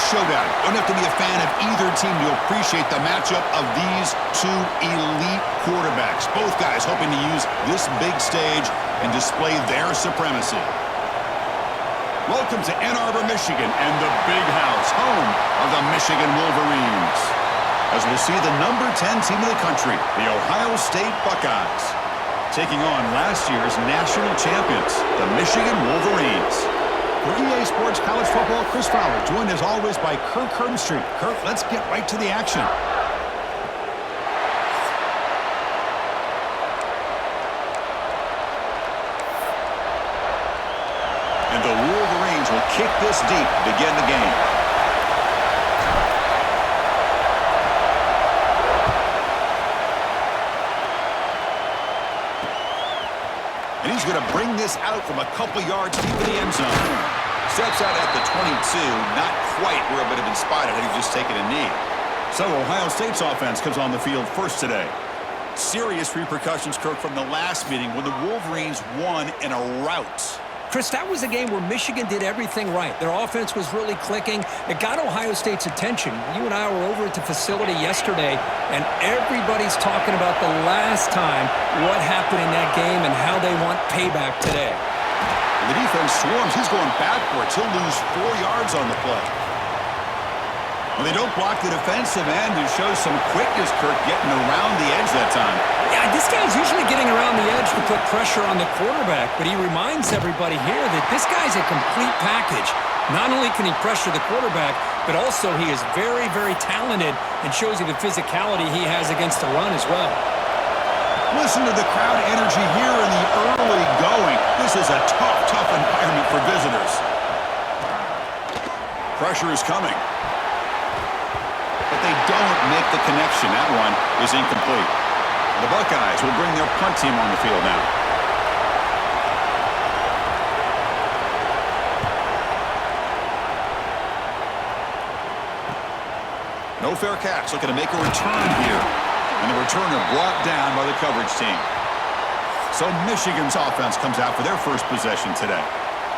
showdown. Don't have to be a fan of either team to appreciate the matchup of these two elite quarterbacks. Both guys hoping to use this big stage and display their supremacy. Welcome to Ann Arbor, Michigan, and the Big House, home of the Michigan Wolverines. As we'll see the number 10 team in the country, the Ohio State Buckeyes, taking on last year's national champions, the Michigan Wolverines. For EA Sports College Football, Chris Fowler, joined as always by Kirk Herbstreit. Kirk, let's get right to the action. And the Wolverines will kick this deep to begin the game. And he's going to bring this out from a couple yards deep in the end zone. Steps out at the 22, not quite where it would have been spotted had he just taken a knee. So Ohio State's offense comes on the field first today. Serious repercussions, Kirk, from the last meeting when the Wolverines won in a rout. Chris, that was a game where Michigan did everything right. Their offense was really clicking. It got Ohio State's attention. You and I were over at the facility yesterday, and everybody's talking about the last time, what happened in that game, and how they want payback today. The defense swarms. He's going backwards. He'll lose 4 yards on the play. Well, they don't block the defensive end, who shows some quickness, Kirk, getting around the edge that time. Yeah, this guy's usually getting around the edge to put pressure on the quarterback, but he reminds everybody here that this guy's a complete package. Not only can he pressure the quarterback, but also he is very, very talented and shows you the physicality he has against the run as well. Listen to the crowd energy here in the early going. This is a tough environment for visitors. Pressure is coming. But they don't make the connection. That one is incomplete. The Buckeyes will bring their punt team on the field now. No fair catch, looking to make a return here. And the returner brought down by the coverage team. So Michigan's offense comes out for their first possession today.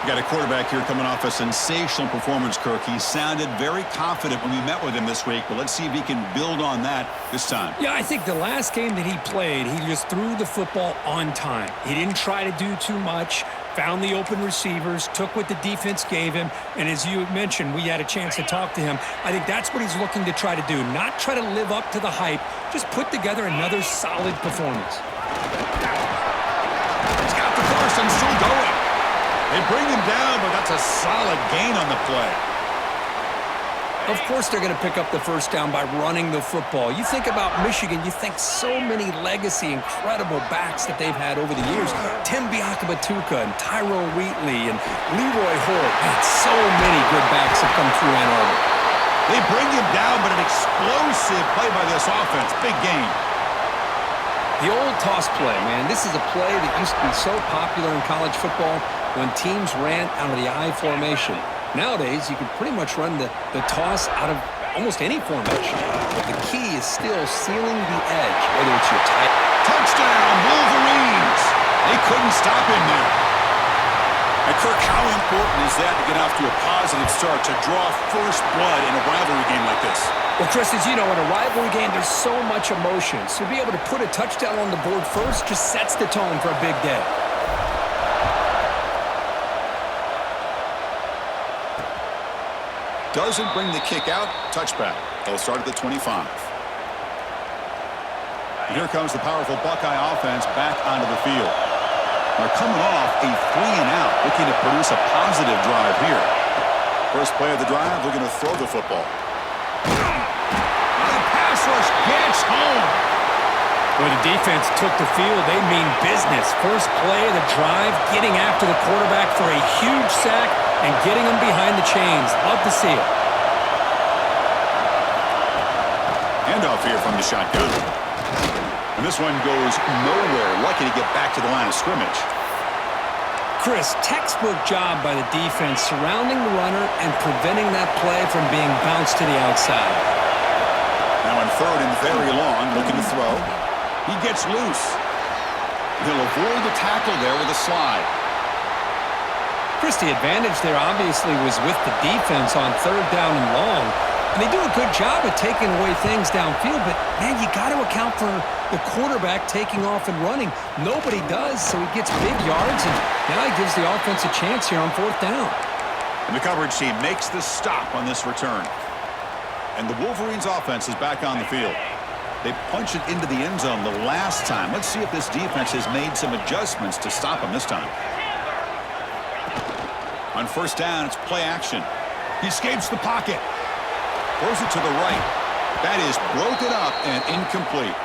We got a quarterback here coming off a sensational performance, Kirk. He sounded very confident when we met with him this week, but let's see if he can build on that this time. Yeah, I think the last game that he played, he just threw the football on time. He didn't try to do too much, found the open receivers, took what the defense gave him, and as you mentioned, we had a chance to talk to him. I think that's what he's looking to try to do, not try to live up to the hype, just put together another solid performance. He's got the first and still going. They bring him down, but that's a solid gain on the play. Of course they're going to pick up the first down by running the football. You think about Michigan, you think so many legacy, incredible backs that they've had over the years. Tim Biakabatuka and Tyrone Wheatley and Leroy Hort. Man, so many good backs have come through Ann Arbor. They bring him down, but an explosive play by this offense. Big gain. The old toss play, man. This is a play that used to be so popular in college football when teams ran out of the I formation. Nowadays, you can pretty much run the toss out of almost any formation. But the key is still sealing the edge, whether it's your tight. Touchdown, Wolverines! They couldn't stop him there. And Kirk, how important is that to get off to a positive start, to draw first blood in a rivalry game like this? Well, Chris, as you know, in a rivalry game, there's so much emotion. So to be able to put a touchdown on the board first just sets the tone for a big day. Doesn't bring the kick out. Touchback. They'll start at the 25. And here comes the powerful Buckeye offense back onto the field. They're coming off a 3-and-out, looking to produce a positive drive here. First play of the drive, they're going to throw the football. The pass rush gets home. When the defense took the field, they mean business. First play of the drive, getting after the quarterback for a huge sack and getting him behind the chains. Love to see it. Handoff here from the shotgun. And this one goes nowhere. Lucky to get back to the line of scrimmage. Chris, textbook job by the defense surrounding the runner and preventing that play from being bounced to the outside. Now on third and very long, looking to throw. He gets loose. He'll avoid the tackle there with a slide. Chris, the advantage there obviously was with the defense on third down and long. And they do a good job of taking away things downfield, but, man, you got to account for the quarterback taking off and running. Nobody does, so he gets big yards, and now he gives the offense a chance here on fourth down. And the coverage team makes the stop on this return. And the Wolverines offense is back on the field. They punched it into the end zone the last time. Let's see if this defense has made some adjustments to stop them this time. On first down, it's play action. He escapes the pocket. Throws it to the right. That is broken up and incomplete.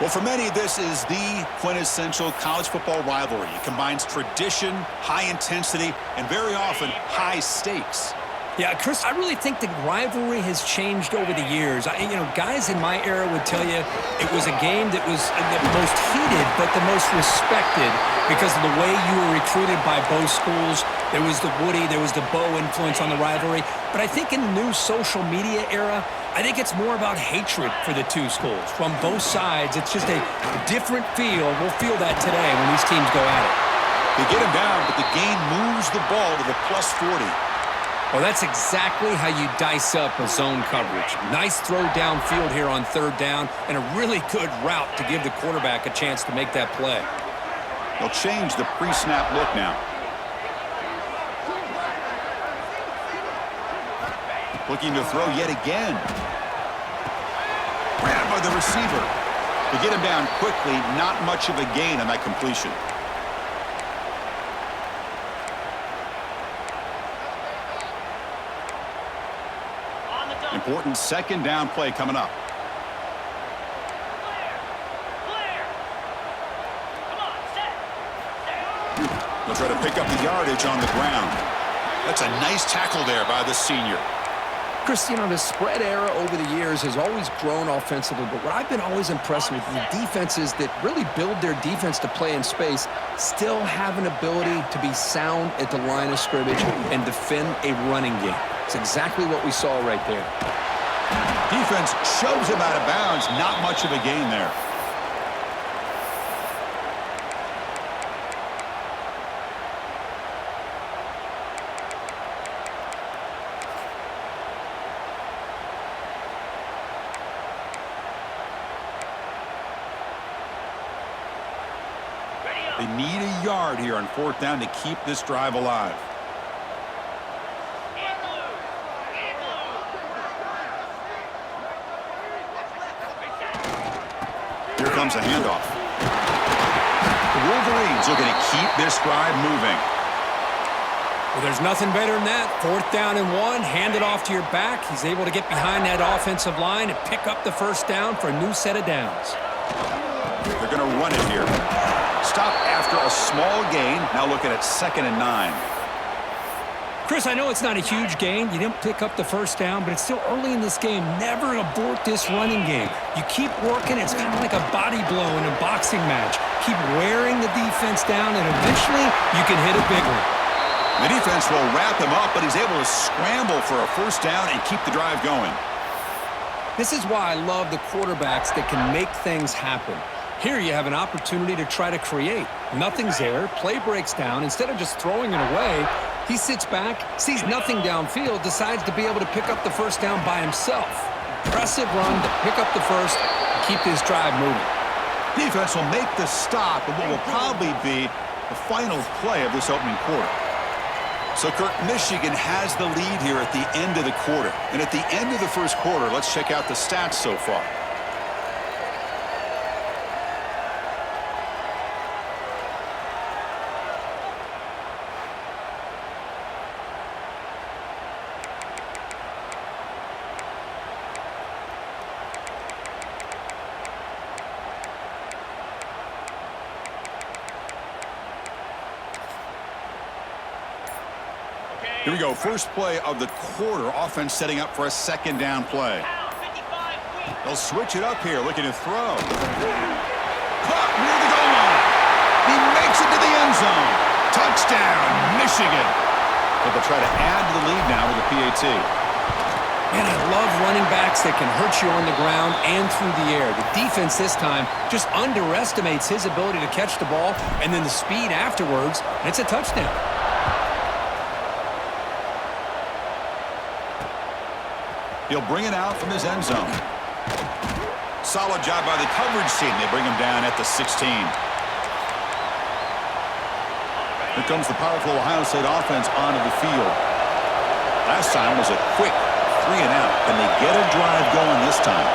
Well, for many, this is the quintessential college football rivalry. It combines tradition, high intensity, and very often high stakes. Yeah, Chris, I really think the rivalry has changed over the years. Guys in my era would tell you it was a game that was the most heated but the most respected because of the way you were recruited by both schools. There was the Woody, there was the Bo influence on the rivalry. But I think in the new social media era, I think it's more about hatred for the two schools. From both sides, it's just a different feel. We'll feel that today when these teams go at it. They get him down, but the game moves the ball to the plus 40. Well, that's exactly how you dice up a zone coverage. Nice throw downfield here on third down and a really good route to give the quarterback a chance to make that play. They'll change the pre-snap look now. Looking to throw yet again. Grabbed by the receiver. They get him down quickly, not much of a gain on that completion. Important second down play coming up. They'll try to pick up the yardage on the ground. That's a nice tackle there by the senior. Chris, the spread era over the years has always grown offensively, but what I've been always impressed with the defenses that really build their defense to play in space still have an ability to be sound at the line of scrimmage and defend a running game. It's exactly what we saw right there. Defense shoves him out of bounds. Not much of a gain there. They need a yard here on fourth down to keep this drive alive. Here comes a handoff. The Wolverines looking to keep this drive moving. Well, there's nothing better than that. Fourth down and one, hand it off to your back. He's able to get behind that offensive line and pick up the first down for a new set of downs. They're going to run it here. Stop after a small gain. Now looking at 2nd and 9. Chris, I know it's not a huge gain. You didn't pick up the first down, but it's still early in this game. Never abort this running game. You keep working. It's kind of like a body blow in a boxing match. Keep wearing the defense down, and eventually you can hit a big one. The defense will wrap him up, but he's able to scramble for a first down and keep the drive going. This is why I love the quarterbacks that can make things happen. Here you have an opportunity to try to create. Nothing's there. Play breaks down. Instead of just throwing it away, he sits back, sees nothing downfield, decides to be able to pick up the first down by himself. Impressive run to pick up the first and keep this drive moving. Defense will make the stop of what will probably be the final play of this opening quarter. So, Kirk, Michigan has the lead here at the end of the quarter. And at the end of the first quarter, let's check out the stats so far. Here we go. First play of the quarter. Offense setting up for a second down play. They'll switch it up here, looking to throw. Caught near the goal line. He makes it to the end zone. Touchdown, Michigan. But they'll try to add to the lead now with the PAT. Man, I love running backs that can hurt you on the ground and through the air. The defense this time just underestimates his ability to catch the ball, and then the speed afterwards, and it's a touchdown. He'll bring it out from his end zone. Solid job by the coverage team. They bring him down at the 16. Here comes the powerful Ohio State offense onto the field. Last time was a quick 3-and-out. Can they get a drive going this time?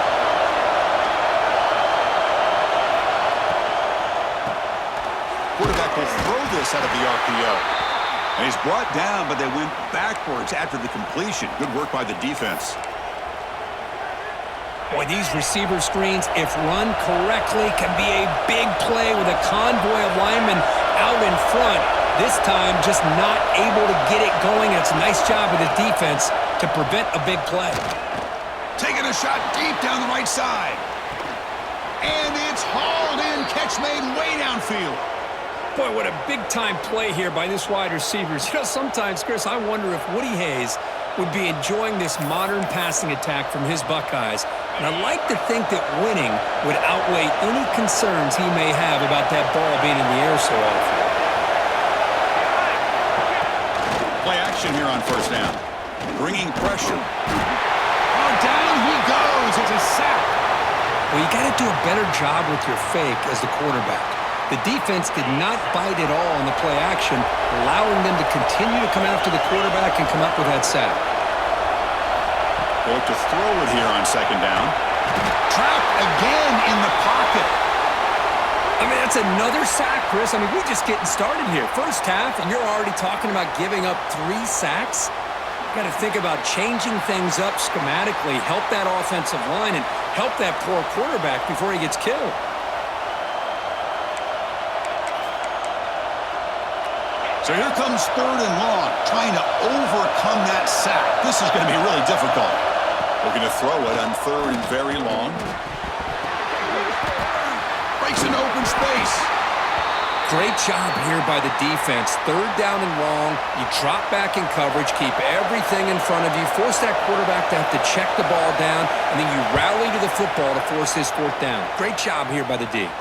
Quarterback will throw this out of the RPO. And he's brought down, but they went backwards after the completion. Good work by the defense. Boy, these receiver screens, if run correctly, can be a big play with a convoy of linemen out in front. This time, just not able to get it going. It's a nice job of the defense to prevent a big play. Taking a shot deep down the right side. And it's hauled in. Catch made way downfield. Boy, what a big-time play here by this wide receivers. You know, sometimes, Chris, I wonder if Woody Hayes would be enjoying this modern passing attack from his Buckeyes. And I'd like to think that winning would outweigh any concerns he may have about that ball being in the air so often. Play action here on first down. Bringing pressure. Oh, down he goes. It's a sack. Well, you got to do a better job with your fake as the quarterback. The defense did not bite at all on the play action, allowing them to continue to come after the quarterback and come up with that sack. They look to throw it here on second down. Trapped again in the pocket. I mean, that's another sack, Chris. I mean, we're just getting started here. First half, and you're already talking about giving up 3 sacks. You got to think about changing things up schematically, help that offensive line, and help that poor quarterback before he gets killed. So here comes third and long, trying to overcome that sack. This is going to be really difficult. Looking to throw it on third and very long. Breaks into open space. Great job here by the defense. Third down and long. You drop back in coverage, keep everything in front of you, force that quarterback to have to check the ball down, and then you rally to the football to force this fourth down. Great job here by the D.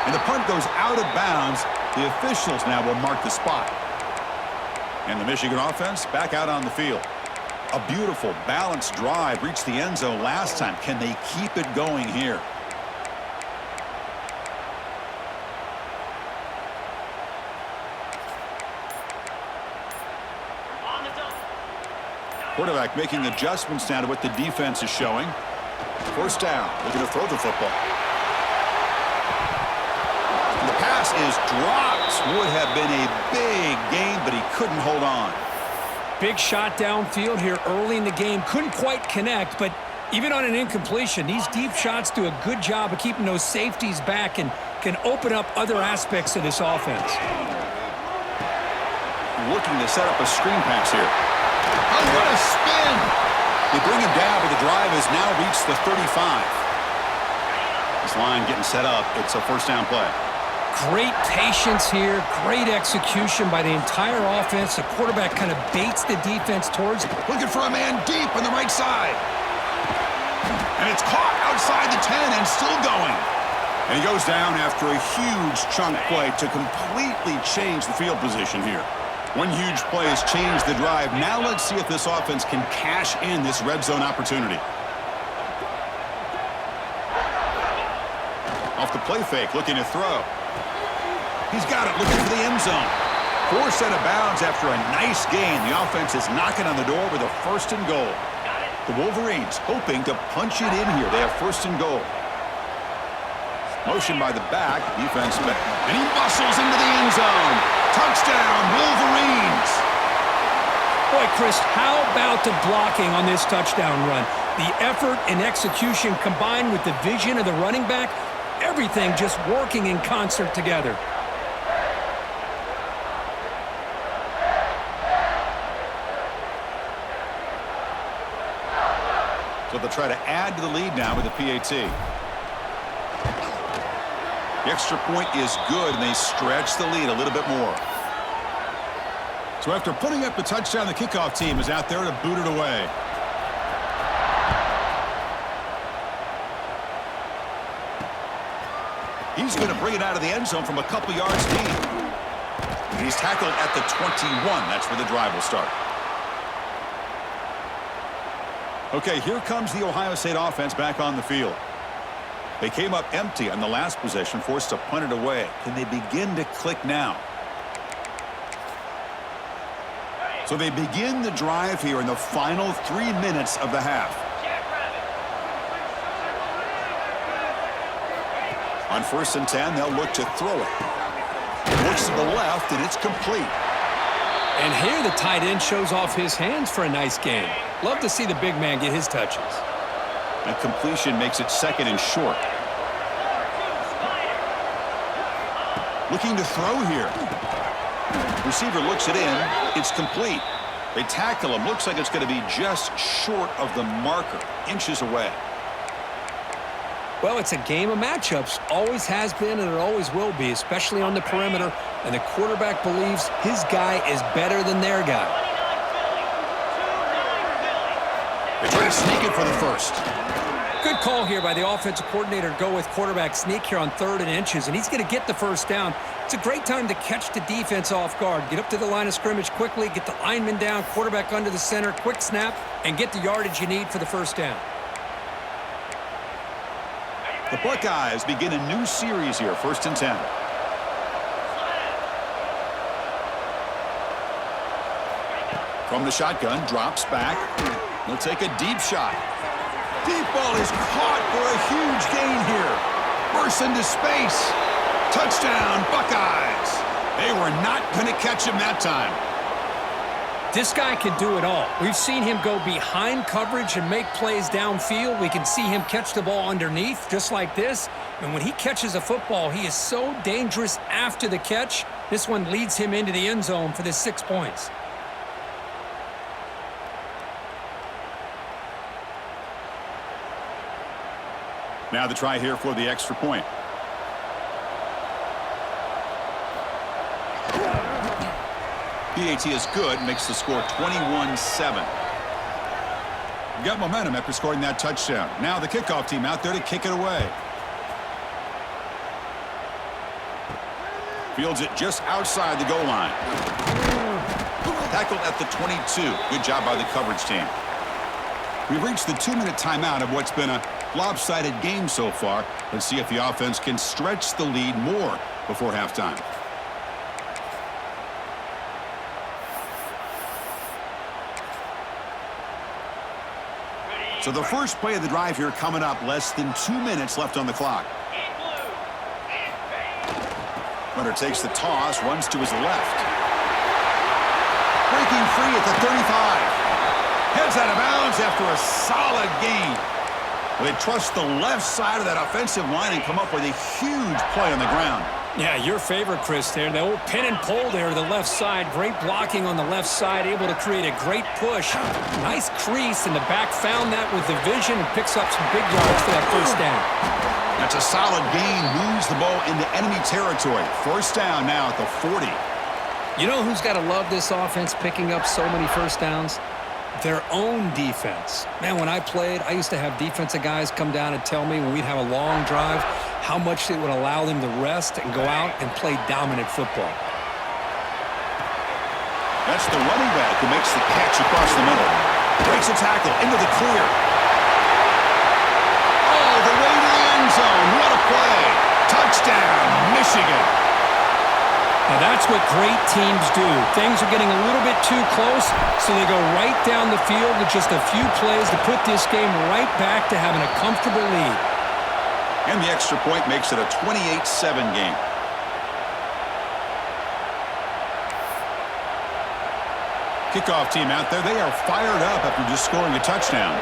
And the punt goes out of bounds. The officials now will mark the spot. And the Michigan offense back out on the field. A beautiful, balanced drive reached the end zone last time. Can they keep it going here? Quarterback making adjustments now to what the defense is showing. First down, looking to throw the football. And the pass is dropped. Would have been a big gain, but he couldn't hold on. Big shot downfield here early in the game. Couldn't quite connect, but even on an incompletion, these deep shots do a good job of keeping those safeties back and can open up other aspects of this offense. Looking to set up a screen pass here. Oh, what a spin. They bring him down, but the drive has now reached the 35. This line getting set up. It's a first down play. Great patience here. Great execution by the entire offense. The quarterback kind of baits the defense towards. Looking for a man deep on the right side. And it's caught outside the 10 and still going. And he goes down after a huge chunk play to completely change the field position here. One huge play has changed the drive. Now let's see if this offense can cash in this red zone opportunity. Off the play fake, looking to throw. He's got it, looking for the end zone. Forced out of bounds after a nice gain. The offense is knocking on the door with a first and goal. The Wolverines hoping to punch it in here. They have first and goal. Motion by the back. Defense back. And he muscles into the end zone. Touchdown, Wolverines. Boy, Chris, how about the blocking on this touchdown run? The effort and execution combined with the vision of the running back, everything just working in concert together. So they'll try to add to the lead now with the PAT. The extra point is good, and they stretch the lead a little bit more. So after putting up the touchdown, the kickoff team is out there to boot it away. He's going to bring it out of the end zone from a couple yards deep. And he's tackled at the 21. That's where the drive will start. Okay, here comes the Ohio State offense back on the field. They came up empty on the last possession, forced to punt it away. Can they begin to click now? So they begin the drive here in the final 3 minutes of the half. On 1st and 10, they'll look to throw it. Looks to the left, and it's complete. And here the tight end shows off his hands for a nice game. Love to see the big man get his touches. That completion makes it 2nd and short. Looking to throw here. Receiver looks it in. It's complete. They tackle him. Looks like it's going to be just short of the marker. Inches away. Well, it's a game of matchups. Always has been and it always will be, especially on the perimeter. And the quarterback believes his guy is better than their guy. They try to sneak it for the first. Good call here by the offensive coordinator to go with quarterback sneak here on 3rd and inches, and he's going to get the first down. It's a great time to catch the defense off guard. Get up to the line of scrimmage quickly, get the lineman down, quarterback under the center, quick snap, and get the yardage you need for the first down. The Buckeyes begin a new series here, 1st and 10. From the shotgun, drops back. He'll take a deep shot. Deep ball is caught for a huge gain here. Bursts into space. Touchdown, Buckeyes. They were not going to catch him that time. This guy can do it all. We've seen him go behind coverage and make plays downfield. We can see him catch the ball underneath, just like this. And when he catches a football, he is so dangerous after the catch. This one leads him into the end zone for the 6 points. Now the try here for the extra point. PAT is good, makes the score 21-7. Got momentum after scoring that touchdown. Now the kickoff team out there to kick it away. Fields it just outside the goal line. Tackled at the 22. Good job by the coverage team. We've reached the 2-minute timeout of what's been a lopsided game so far. Let's see if the offense can stretch the lead more before halftime. So the first play of the drive here coming up, less than 2 minutes left on the clock. Runner takes the toss, runs to his left. Breaking free at the 35. Heads out of bounds after a solid gain. They trust the left side of that offensive line and come up with a huge play on the ground. Yeah, your favorite, Chris, there. The old pin and pull there to the left side. Great blocking on the left side, able to create a great push. Nice crease in the back. Found that with the vision and picks up some big yards for that first down. That's a solid gain. Moves the ball into enemy territory. First down now at the 40. You know who's got to love this offense picking up so many first downs? Their own defense. Man, when I played, I used to have defensive guys come down and tell me when we'd have a long drive how much it would allow them to rest and go out and play dominant football. That's the running back who makes the catch across the middle. Breaks a tackle into the clear. All the way to the end zone. What a play. Touchdown, Michigan. Now that's what great teams do. Things are getting a little bit too close, so they go right down the field with just a few plays to put this game right back to having a comfortable lead. And the extra point makes it a 28-7 game. Kickoff team out there, they are fired up after just scoring a touchdown.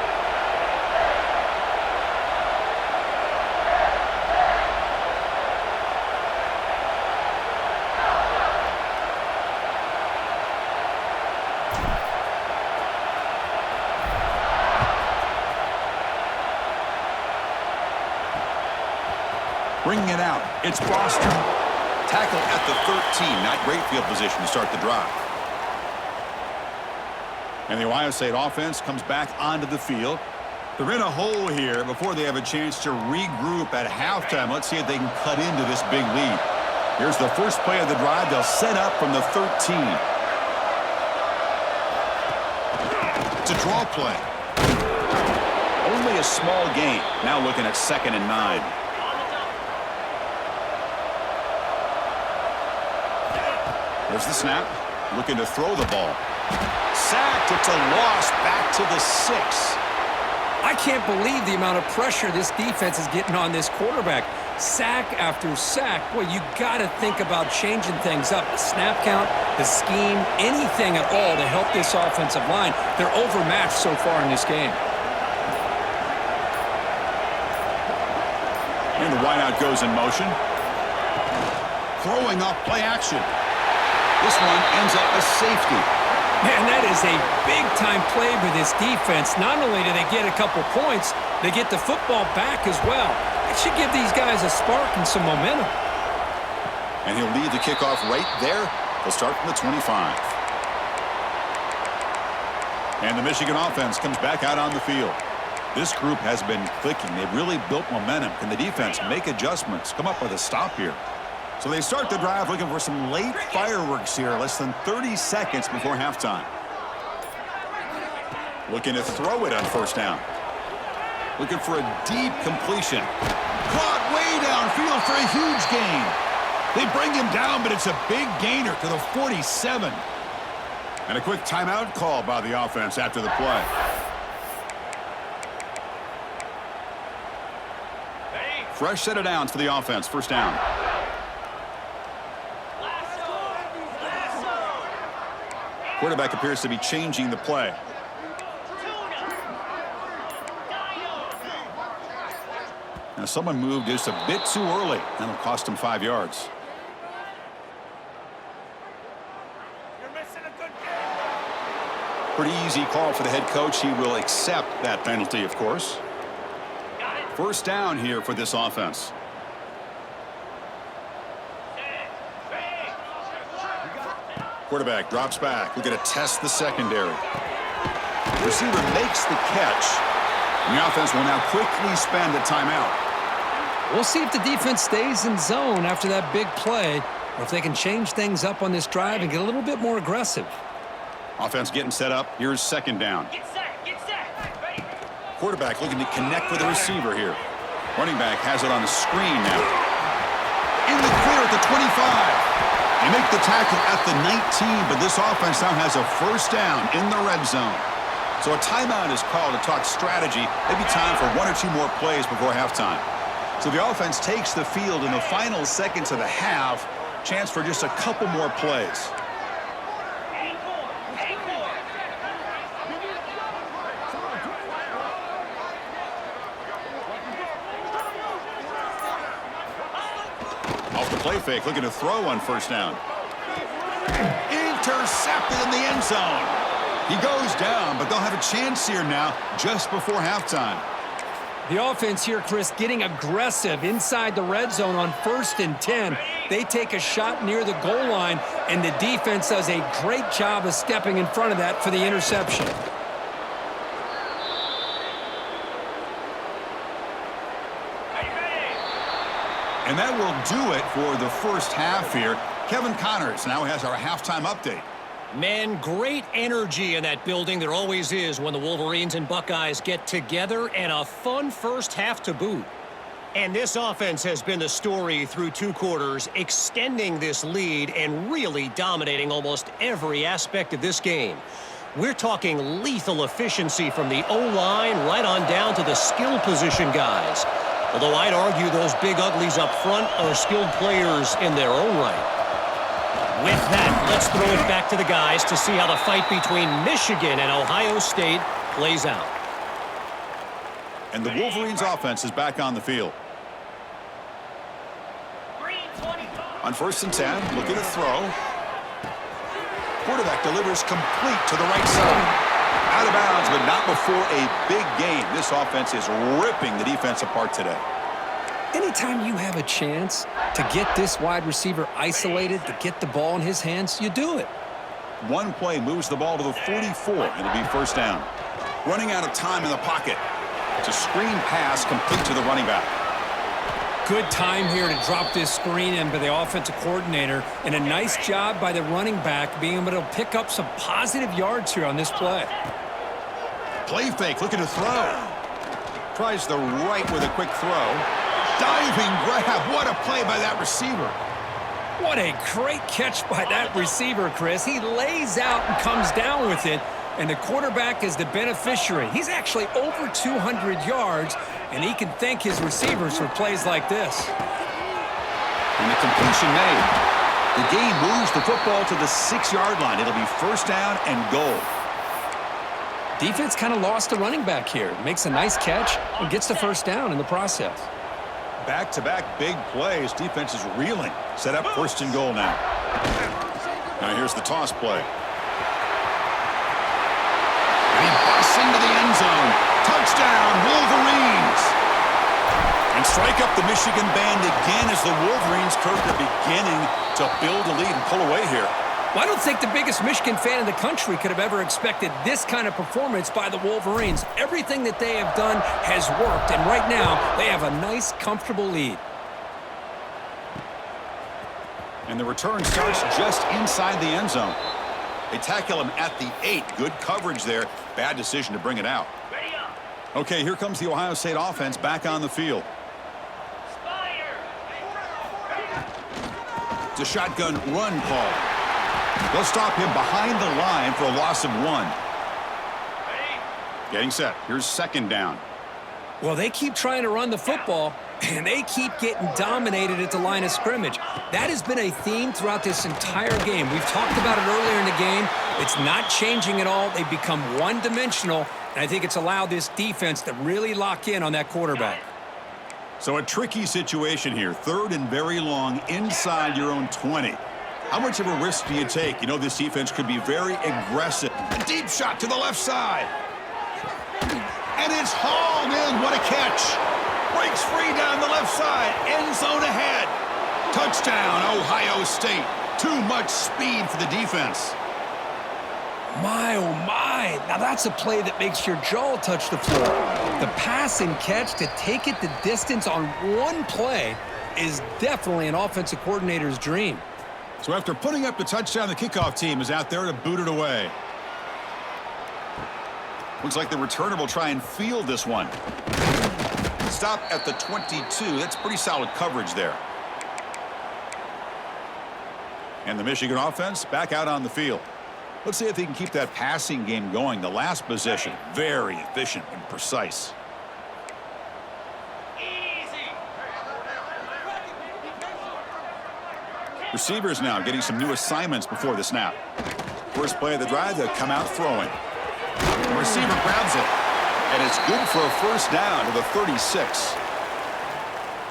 Bringing it out, it's Foster. Tackle at the 13. Not great field position to start the drive. And the Ohio State offense comes back onto the field. They're in a hole here before they have a chance to regroup at halftime. Let's see if they can cut into this big lead. Here's the first play of the drive. They'll set up from the 13. It's a draw play. Only a small gain. Now looking at 2nd and 9. There's the snap. Looking to throw the ball. Sacked. It's a loss back to the 6. I can't believe the amount of pressure this defense is getting on this quarterback. Sack after sack. Boy, you got to think about changing things up. The snap count, the scheme, anything at all to help this offensive line. They're overmatched so far in this game. And the wideout goes in motion. Throwing off play action. This one ends up a safety. Man, that is a big-time play for this defense. Not only do they get a couple points, they get the football back as well. It should give these guys a spark and some momentum. And he'll lead the kickoff right there. They'll start from the 25. And the Michigan offense comes back out on the field. This group has been clicking. They've really built momentum. Can the defense make adjustments? Come up with a stop here. So they start the drive looking for some late fireworks here, less than 30 seconds before halftime. Looking to throw it on 1st down. Looking for a deep completion. Caught way downfield for a huge gain. They bring him down, but it's a big gainer to the 47. And a quick timeout call by the offense after the play. Fresh set of downs for the offense. 1st down. Quarterback appears to be changing the play. Now someone moved just a bit too early. That'll cost him 5 yards. Pretty easy call for the head coach. He will accept that penalty, of course. 1st down here for this offense. Quarterback drops back. We're going to test the secondary. The receiver makes the catch. And the offense will now quickly spend a timeout. We'll see if the defense stays in zone after that big play, or if they can change things up on this drive and get a little bit more aggressive. Offense getting set up. Here's 2nd down. Get set. Quarterback looking to connect with the receiver here. Running back has it on the screen now. In the clear at the 25. They make the tackle at the 19, but this offense now has a 1st down in the red zone. So a timeout is called to talk strategy. Maybe time for 1 or 2 more plays before halftime. So the offense takes the field in the final seconds of the half. Chance for just a couple more plays. Off the play fake, looking to throw on 1st down. Intercepted in the end zone. He goes down, but they'll have a chance here now just before halftime. The offense here, Chris, getting aggressive inside the red zone on 1st and 10. They take a shot near the goal line, and the defense does a great job of stepping in front of that for the interception. And that will do it for the 1st half here. Kevin Connors now has our halftime update. Man, great energy in that building. There always is when the Wolverines and Buckeyes get together, and a fun 1st half to boot. And this offense has been the story through 2 quarters, extending this lead and really dominating almost every aspect of this game. We're talking lethal efficiency from the O-line right on down to the skill position guys. Although I'd argue those big uglies up front are skilled players in their own right. With that, let's throw it back to the guys to see how the fight between Michigan and Ohio State plays out. And the Wolverines offense is back on the field. On 1st and 10, looking to throw. Quarterback delivers complete to the right side. Out of bounds, but not before a big gain. This offense is ripping the defense apart today. Anytime you have a chance to get this wide receiver isolated, to get the ball in his hands, you do it. One play moves the ball to the 44, and it'll be 1st down. Running out of time in the pocket. It's a screen pass complete to the running back. Good time here to drop this screen in by the offensive coordinator, and a nice job by the running back being able to pick up some positive yards here on this play. Play fake, looking to throw. Tries the right with a quick throw. Diving grab. What a play by that receiver. What a great catch by that receiver, Chris. He lays out and comes down with it, and the quarterback is the beneficiary. He's actually over 200 yards, and he can thank his receivers for plays like this. And the completion made. The game moves the football to the 6-yard line. It'll be first down and goal. Defense kind of lost a running back here. Makes a nice catch and gets the first down in the process. Back-to-back big plays. Defense is reeling. Set up first and goal now. Now here's the toss play. And he busts into the end zone. Touchdown, Wolverines. And strike up the Michigan band again as the Wolverines, Kirk, are beginning to build a lead and pull away here. Well, I don't think the biggest Michigan fan in the country could have ever expected this kind of performance by the Wolverines. Everything that they have done has worked, and right now they have a nice, comfortable lead. And the return starts just inside the end zone. They tackle him at the 8. Good coverage there. Bad decision to bring it out. Okay, here comes the Ohio State offense back on the field. It's a shotgun run call. They'll stop him behind the line for a loss of 1. Getting set. Here's second down. Well, they keep trying to run the football, and they keep getting dominated at the line of scrimmage. That has been a theme throughout this entire game. We've talked about it earlier in the game. It's not changing at all. They've become one-dimensional, and I think it's allowed this defense to really lock in on that quarterback. So a tricky situation here. Third and very long inside your own 20. How much of a risk do you take? You know this defense could be very aggressive. A deep shot to the left side. And it's hauled in. What a catch. Breaks free down the left side. End zone ahead. Touchdown, Ohio State. Too much speed for the defense. My, oh my. Now that's a play that makes your jaw touch the floor. The pass and catch to take it the distance on one play is definitely an offensive coordinator's dream. So after putting up the touchdown, the kickoff team is out there to boot it away. Looks like the returner will try and field this one. Stop at the 22. That's pretty solid coverage there. And the Michigan offense back out on the field. Let's see if they can keep that passing game going. The last possession, very efficient and precise. Receivers now getting some new assignments before the snap. First play of the drive, they'll come out throwing. The receiver grabs it, and it's good for a first down to the 36.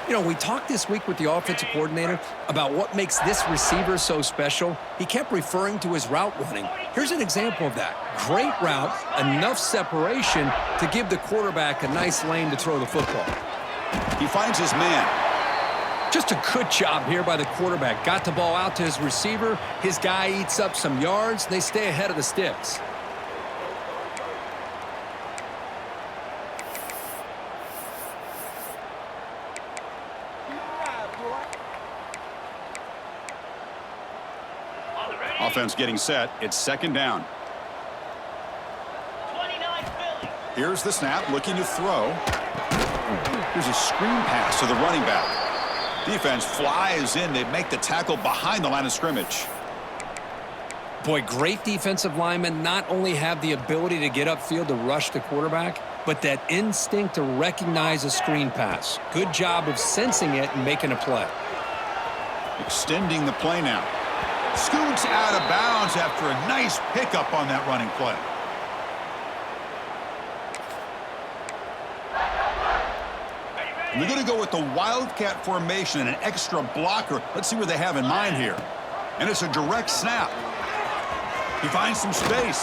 You know, we talked this week with the offensive coordinator about what makes this receiver so special. He kept referring to his route running. Here's an example of that. Great route, enough separation to give the quarterback a nice lane to throw the football. He finds his man. Just a good job here by the quarterback. Got the ball out to his receiver. His guy eats up some yards. They stay ahead of the sticks. Offense getting set. It's second down. Here's the snap, looking to throw. Here's a screen pass to the running back. Defense flies in. They make the tackle behind the line of scrimmage. Boy, great defensive linemen not only have the ability to get upfield to rush the quarterback, but that instinct to recognize a screen pass. Good job of sensing it and making a play. Extending the play now. Scoots out of bounds after a nice pickup on that running play. And they're going to go with the Wildcat formation and an extra blocker. Let's see what they have in mind here. And it's a direct snap. He finds some space.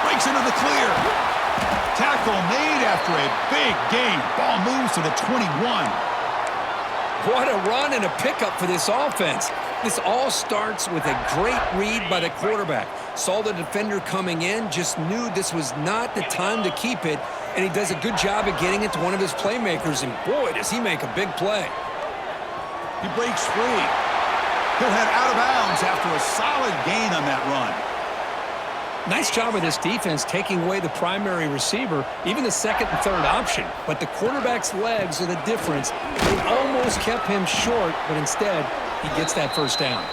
Breaks into the clear. Tackle made after a big gain. Ball moves to the 21. What a run and a pickup for this offense. This all starts with a great read by the quarterback. Saw the defender coming in, just knew this was not the time to keep it, and he does a good job of getting it to one of his playmakers, and boy, does he make a big play. He breaks free. He'll head out of bounds after a solid gain on that run. Nice job of this defense taking away the primary receiver, even the second and third option. But the quarterback's legs are the difference. They almost kept him short, but instead, he gets that first down.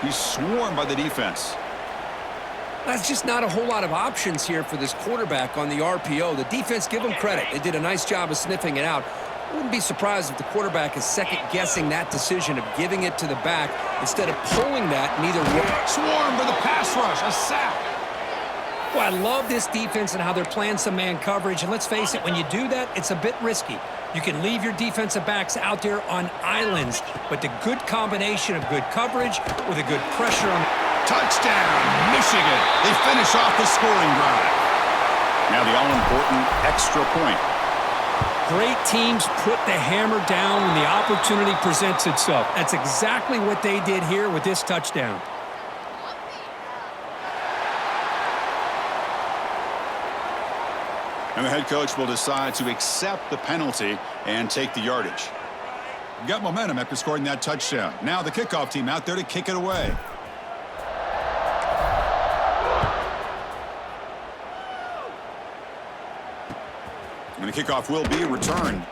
He's swarmed by the defense. That's just not a whole lot of options here for this quarterback on the RPO. The defense, give them credit. They did a nice job of sniffing it out. I wouldn't be surprised if the quarterback is second-guessing that decision of giving it to the back instead of pulling that in either way. Swarmed by the pass rush, a sack. Well, I love this defense and how they're playing some man coverage. And let's face it, when you do that, it's a bit risky. You can leave your defensive backs out there on islands, but the good combination of good coverage with a good pressure on... Touchdown, Michigan. They finish off the scoring drive. Now the all-important extra point. Great teams put the hammer down when the opportunity presents itself. That's exactly what they did here with this touchdown. And the head coach will decide to accept the penalty and take the yardage. Got momentum after scoring that touchdown. Now the kickoff team out there to kick it away. And the kickoff will be returned.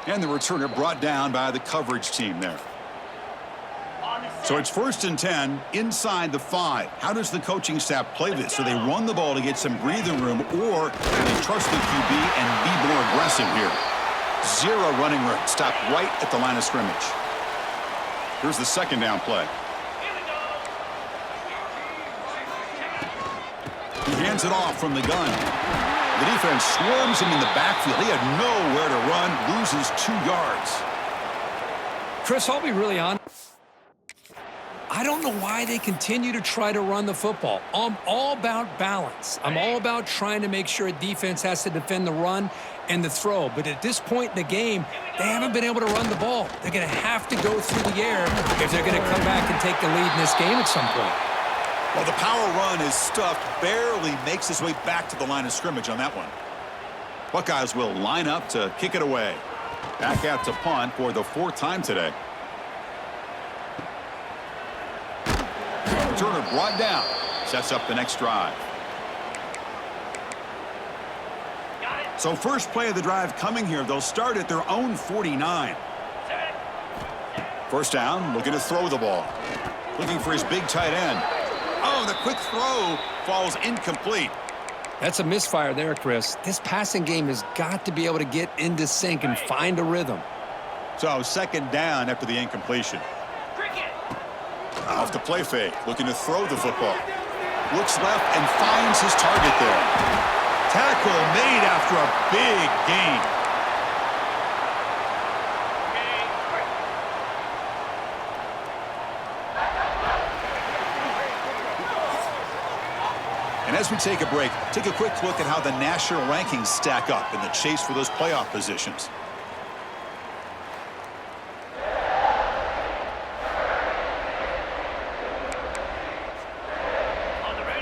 And the returner brought down by the coverage team there. So it's 1st and 10 inside the 5. How does the coaching staff play this? Do they run the ball to get some breathing room, or do they trust the QB and be more aggressive here? 0 running room. Stop right at the line of scrimmage. Here's the second down play. He hands it off from the gun. The defense swarms him in the backfield. He had nowhere to run, loses 2 yards. Chris, I'll be really honest. I don't know why they continue to try to run the football. I'm all about balance. I'm all about trying to make sure a defense has to defend the run and the throw. But at this point in the game, they haven't been able to run the ball. They're going to have to go through the air if they're going to come back and take the lead in this game at some point. Well, the power run is stuffed, barely makes his way back to the line of scrimmage on that one. Buckeyes will line up to kick it away. Back out to punt for the 4th time today. Turner brought down. Sets up the next drive. So first play of the drive coming here. They'll start at their own 49. First down, looking to throw the ball. Looking for his big tight end. Oh, the quick throw falls incomplete. That's a misfire there, Chris. This passing game has got to be able to get into sync and find a rhythm. So second down after the incompletion. Off the play fake, looking to throw the football. Looks left and finds his target there. Tackle made after a big gain. And as we take a break, take a quick look at how the national rankings stack up in the chase for those playoff positions.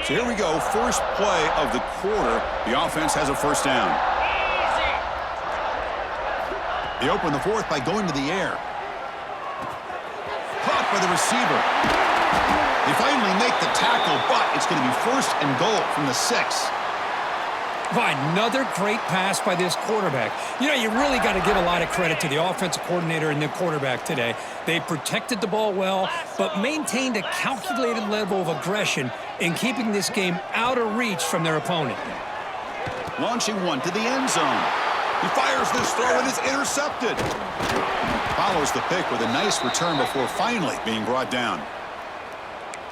So here we go, first play of the quarter. The offense has a first down. They open the 4th by going to the air. Caught by the receiver. They finally make the tackle, but it's going to be 1st and goal from the 6. Another great pass by this quarterback. You know, you really got to give a lot of credit to the offensive coordinator and the quarterback today. They protected the ball well, but maintained a calculated level of aggression in keeping this game out of reach from their opponent. Launching one to the end zone. He fires this throw and it's intercepted. Follows the pick with a nice return before finally being brought down.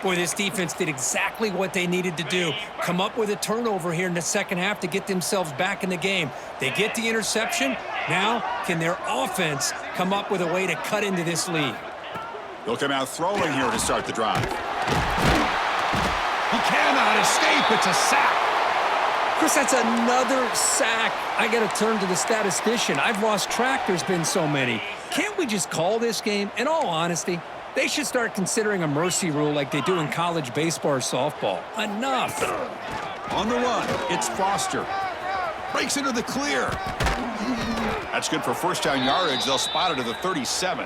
Boy, this defense did exactly what they needed to do. Come up with a turnover here in the second half to get themselves back in the game. They get the interception. Now, can their offense come up with a way to cut into this lead? They'll come out throwing here to start the drive. He cannot escape. It's a sack. Chris, that's another sack. I got to turn to the statistician. I've lost track. There's been so many. Can't we just call this game? In all honesty, they should start considering a mercy rule like they do in college baseball or softball. Enough. On the run, it's Foster. Breaks into the clear. That's good for first down yardage. They'll spot it at the 37.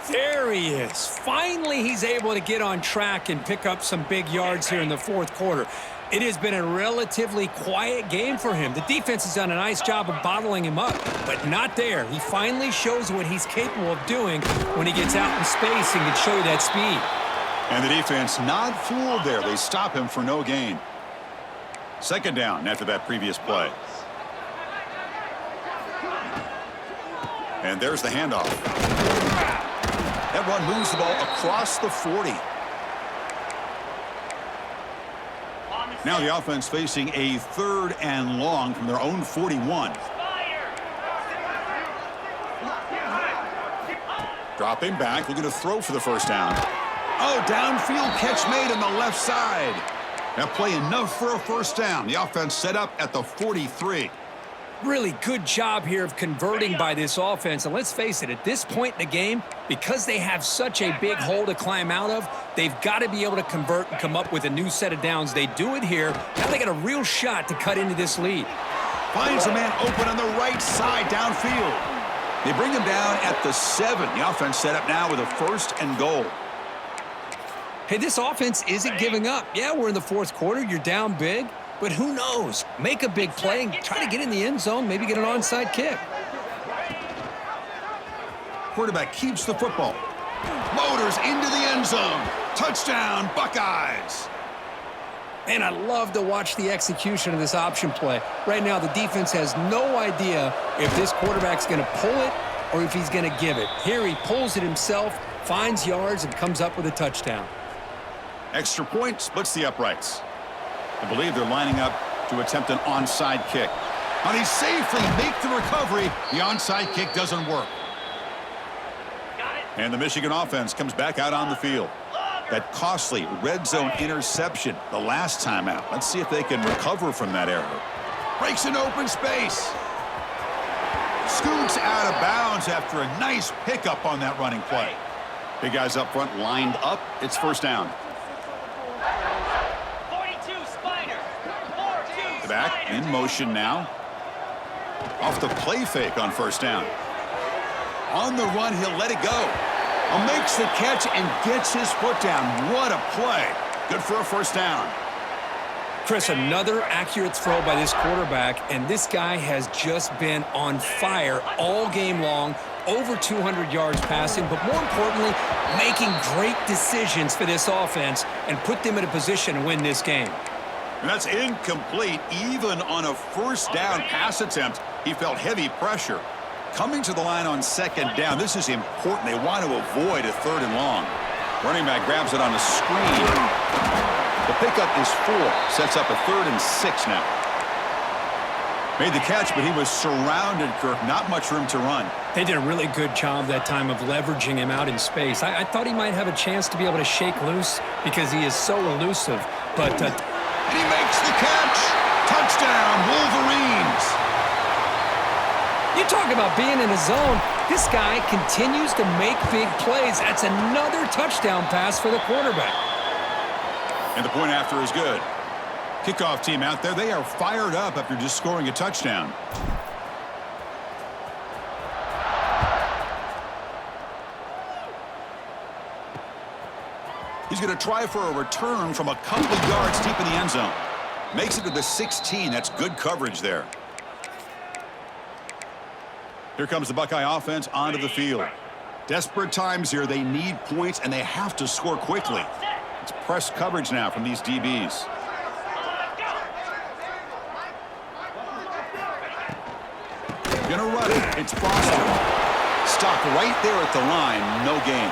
There he is. Finally, he's able to get on track and pick up some big yards here in the fourth quarter. It has been a relatively quiet game for him. The defense has done a nice job of bottling him up, but not there. He finally shows what he's capable of doing when he gets out in space and can show you that speed. And the defense not fooled there. They stop him for no gain. Second down after that previous play. And there's the handoff. That run moves the ball across the 40. Now the offense facing a 3rd and long from their own 41. Dropping back, looking to throw for the first down. Oh, downfield catch made on the left side. That play enough for a first down. The offense set up at the 43. Really good job here of converting by this offense. And let's face it, at this point in the game, because they have such a big hole to climb out of, they've got to be able to convert and come up with a new set of downs. They do it here. Now they got a real shot to cut into this lead. Finds a man open on the right side downfield. They bring him down at the 7. The offense set up now with a 1st and goal. Hey, this offense isn't giving up. Yeah, we're in the fourth quarter. You're down big. But who knows? Make a big play and try to get in the end zone, maybe get an onside kick. Quarterback keeps the football. Motors into the end zone. Touchdown, Buckeyes. And I love to watch the execution of this option play. Right now, the defense has no idea if this quarterback's going to pull it or if he's going to give it. Here he pulls it himself, finds yards, and comes up with a touchdown. Extra point splits the uprights. I believe they're lining up to attempt an onside kick. Now they safely make the recovery. The onside kick doesn't work. And the Michigan offense comes back out on the field. That costly red zone interception the last time out. Let's see if they can recover from that error. Breaks an open space. Scoots out of bounds after a nice pickup on that running play. Big guys up front lined up. It's first down. Back in motion now. Off the play fake on first down. On the run, he'll let it go. Makes the catch and gets his foot down. What a play. Good for a first down. Chris, another accurate throw by this quarterback, and this guy has just been on fire all game long. Over 200 yards passing, but more importantly, making great decisions for this offense and put them in a position to win this game. And that's incomplete. Even on a first down pass attempt, he felt heavy pressure. Coming to the line on second down, this is important. They want to avoid a 3rd and long. Running back grabs it on the screen. The pickup is 4. Sets up a 3rd and 6 now. Made the catch, but he was surrounded, Kirk. Not much room to run. They did a really good job that time of leveraging him out in space. I thought he might have a chance to be able to shake loose because he is so elusive. But and he makes the catch. Touchdown, Wolverines. You talk about being in a zone. This guy continues to make big plays. That's another touchdown pass for the quarterback. And the point after is good. Kickoff team out there, they are fired up after just scoring a touchdown. He's going to try for a return from a couple of yards deep in the end zone. Makes it to the 16. That's good coverage there. Here comes the Buckeye offense onto the field. Desperate times here. They need points, and they have to score quickly. It's press coverage now from these DBs. Gonna run it. It's Foster. Stopped right there at the line. No gain.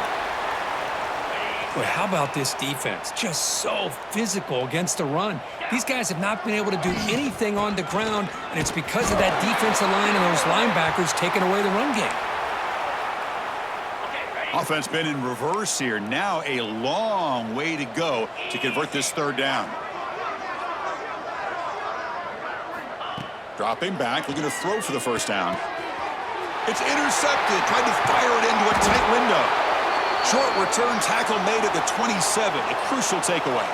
But how about this defense? Just so physical against the run. These guys have not been able to do anything on the ground, and it's because of that defensive line and those linebackers taking away the run game. Offense been in reverse here. Now a long way to go to convert this 3rd down. Dropping back, looking to throw for the first down. It's intercepted. Tried to fire it into a tight window. Short return tackle made at the 27. A crucial takeaway.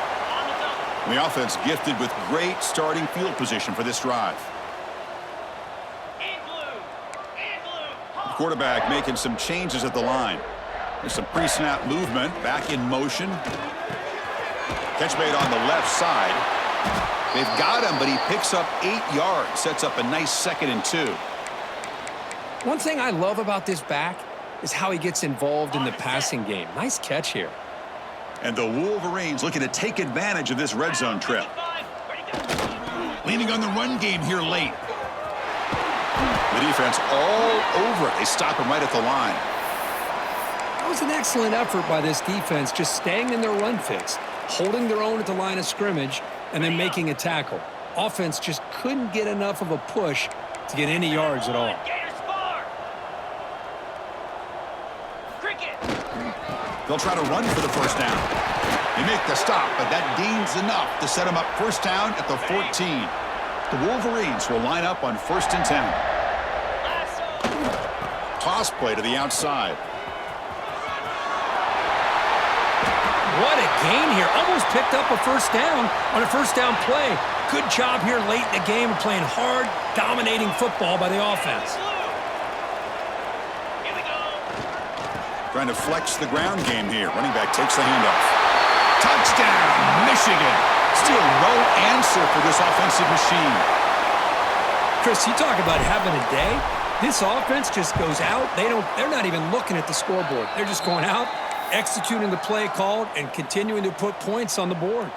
And the offense gifted with great starting field position for this drive. The quarterback making some changes at the line. There's some pre-snap movement, back in motion. Catch made on the left side. They've got him, but he picks up 8 yards, sets up a nice 2nd and 2. One thing I love about this back is how he gets involved in the passing game. Nice catch here. And the Wolverines looking to take advantage of this red zone trip. Leaning on the run game here late. The defense all over it. They stop him right at the line. That was an excellent effort by this defense, just staying in their run fix, holding their own at the line of scrimmage, and then making a tackle. Offense just couldn't get enough of a push to get any yards at all. They'll try to run for the first down. They make the stop, but that gains enough to set them up first down at the 14. The Wolverines will line up on 1st and 10. Toss play to the outside. What a gain here. Almost picked up a first down on a first down play. Good job here late in the game of playing hard, dominating football by the offense. Trying to flex the ground game here. Running back takes the handoff. Touchdown, Michigan. Still no answer for this offensive machine. Chris, you talk about having a day. This offense just goes out. They're not even looking at the scoreboard. They're just going out, executing the play called, and continuing to put points on the board.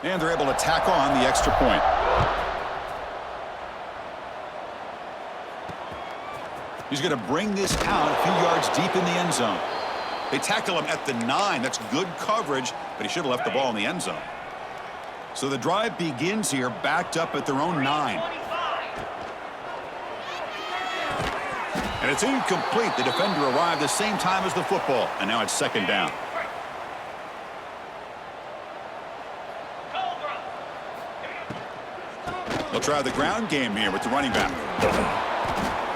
And they're able to tack on the extra point. He's going to bring this out a few yards deep in the end zone. They tackle him at the 9. That's good coverage, but he should have left the ball in the end zone. So the drive begins here, backed up at their own 9. And it's incomplete. The defender arrived the same time as the football, and now it's 2nd down. They'll try the ground game here with the running back.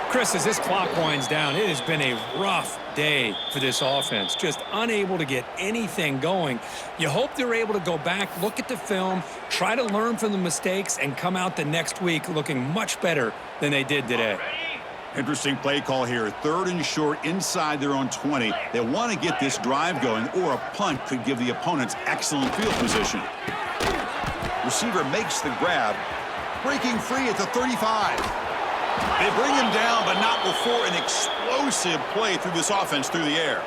Chris, as this clock winds down, it has been a rough day for this offense. Just unable to get anything going. You hope they're able to go back, look at the film, try to learn from the mistakes, and come out the next week looking much better than they did today. Interesting play call here. 3rd and short inside their own 20. They want to get this drive going, or a punt could give the opponents excellent field position. Receiver makes the grab, breaking free at the 35. They bring him down, but not before an explosive play through this offense through the air.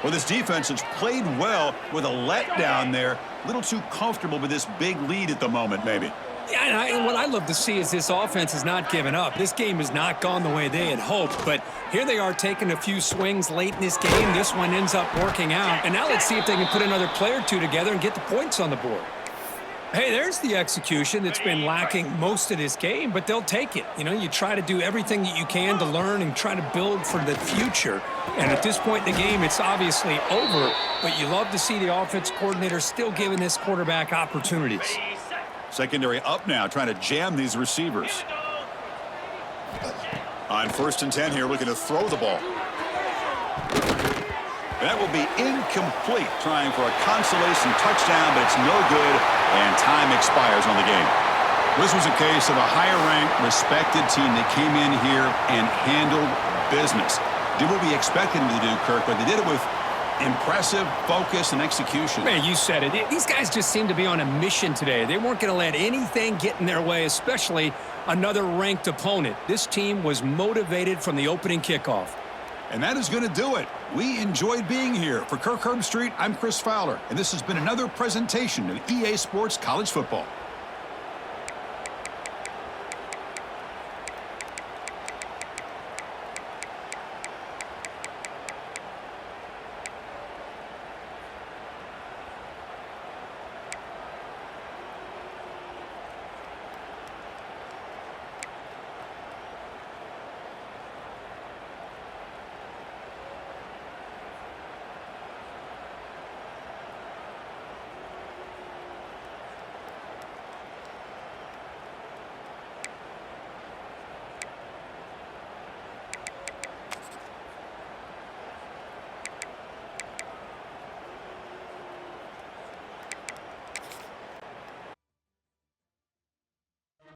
Well, this defense has played well with a letdown there. A little too comfortable with this big lead at the moment, maybe. Yeah, and what I love to see is this offense has not given up. This game has not gone the way they had hoped, but here they are taking a few swings late in this game. This one ends up working out, and now let's see if they can put another play or two together and get the points on the board. Hey, there's the execution that's been lacking most of this game, but they'll take it. You know, you try to do everything that you can to learn and try to build for the future. And at this point in the game, it's obviously over, but you love to see the offense coordinator still giving this quarterback opportunities. Secondary up now, trying to jam these receivers. On 1st and 10 here, looking to throw the ball. That will be incomplete, trying for a consolation touchdown, but it's no good, and time expires on the game. This was a case of a higher-ranked, respected team that came in here and handled business. Did what we expected them to do, Kirk, but they did it with impressive focus and execution. Man, you said it. These guys just seem to be on a mission today. They weren't going to let anything get in their way, especially another ranked opponent. This team was motivated from the opening kickoff. And that is going to do it. We enjoyed being here. For Kirk Herbstreit, I'm Chris Fowler, and this has been another presentation of EA Sports College Football.